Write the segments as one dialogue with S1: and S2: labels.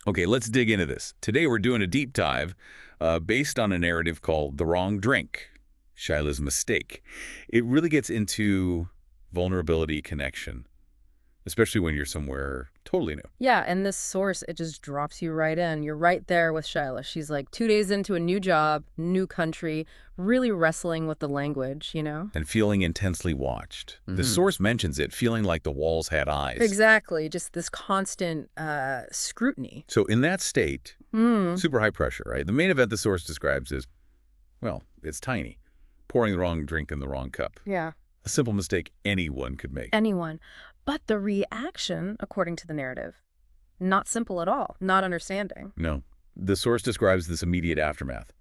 S1: Okay, let's dig into this. Today we're doing a deep dive based on a narrative called The Wrong Drink, Shilah's Mistake. It really gets into vulnerability connection, especially when you're somewhere totally new.
S2: Yeah, and this source, it just drops you right in. You're right there with Shilah. She's like 2 days into a new job, new country, really wrestling with the language.
S1: And feeling intensely watched. The
S2: Hmm.
S1: source mentions it, feeling like the walls had eyes.
S2: Exactly, just this constant scrutiny.
S1: So in that state,
S2: Hmm.
S1: super high pressure, right? The main event the source describes is, well, it's tiny. Pouring the wrong drink in the wrong cup.
S2: Yeah,
S1: A simple mistake anyone could make.
S2: anyone. But the reaction, according to the narrative, not simple at all, not understanding.
S1: No. The source describes this immediate aftermath.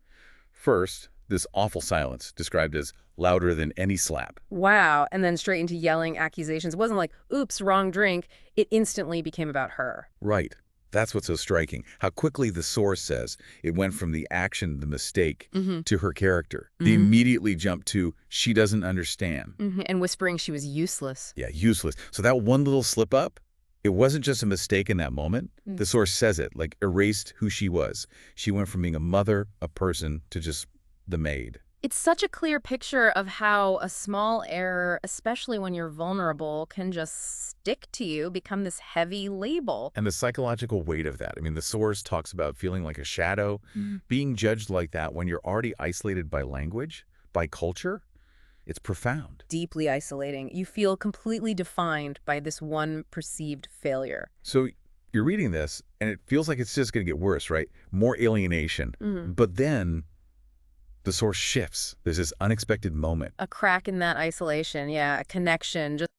S1: First, this awful silence, described as louder than any slap.
S2: Wow, and then straight into yelling accusations. It wasn't like, oops, wrong drink. It instantly became about her.
S1: Right. That's what's so striking. How quickly the source says it went from the action, the mistake,
S2: Mm-hmm.
S1: to her character. They immediately jump to, she doesn't understand.
S2: And whispering she was useless.
S1: Yeah, useless. So that one little slip up, it wasn't just a mistake in that moment. The source says it, like erased who she was. She went from being a mother, a person, to just the maid.
S2: It's such a clear picture of how a small error, especially when you're vulnerable, can just stick to you, become this heavy label.
S1: And the psychological weight of that. I mean, the source talks about feeling like a shadow, being judged like that when you're already isolated by language, by culture. It's profound.
S2: Deeply isolating. You feel completely defined by this one perceived failure.
S1: So you're reading this, and it feels like it's just going to get worse, right? More alienation. But then the source shifts. There's this unexpected moment.
S2: A crack in that isolation, yeah, a connection. Just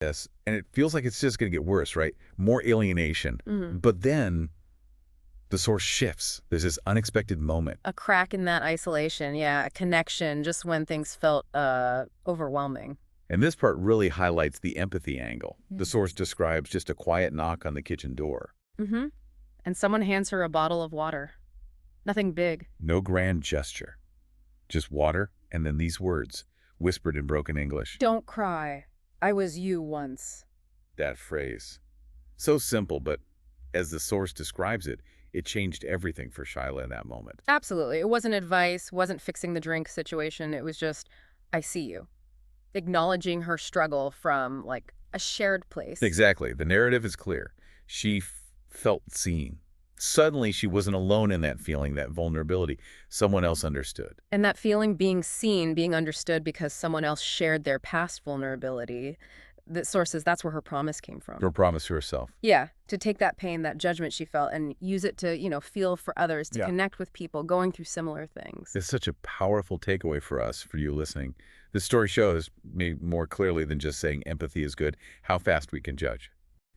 S1: Yes, and it feels like it's just going to get worse, right? More alienation. But then the source shifts. There's this unexpected moment.
S2: a crack in that isolation, yeah, a connection, just when things felt overwhelming.
S1: And this part really highlights the empathy angle. The source describes just a quiet knock on the kitchen door.
S2: Mm-hmm. And someone hands her a bottle of water. Nothing big.
S1: No grand gesture. Just water, and then these words, whispered in broken English.
S2: Don't cry. I was you once.
S1: That phrase. So simple, but as the source describes it, it changed everything for Shilah in that moment.
S2: Absolutely. It wasn't advice, wasn't fixing the drink situation. It was just, I see you. Acknowledging her struggle from, like, a shared place.
S1: Exactly. The narrative is clear. She felt seen. Suddenly, she wasn't alone in that feeling, that vulnerability. Someone else understood.
S2: And that feeling being seen, being understood because someone else shared their past vulnerability, the sources, that's where her promise came from.
S1: Her promise to herself.
S2: Yeah, to take that pain, that judgment she felt, and use it to, feel for others, to
S1: Yeah.
S2: connect with people going through similar things.
S1: It's such a powerful takeaway for us, for you listening. This story shows me more clearly than just saying empathy is good, how fast we can judge.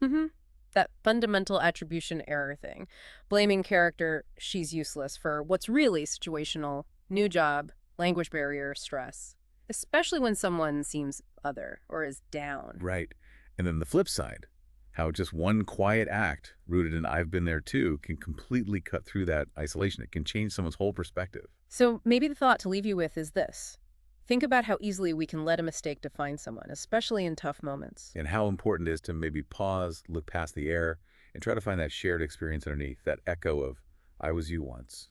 S2: Mm-hmm. That fundamental attribution error thing. Blaming character, she's useless, for what's really situational, new job, language barrier, stress. Especially when someone seems other or is down.
S1: Right. And then the flip side, how just one quiet act rooted in I've been there too can completely cut through that isolation. It can change someone's whole perspective.
S2: So maybe the thought to leave you with is this. Think about how easily we can let a mistake define someone, especially in tough moments.
S1: And how important it is to maybe pause, look past the air, and try to find that shared experience underneath, that echo of I was you once.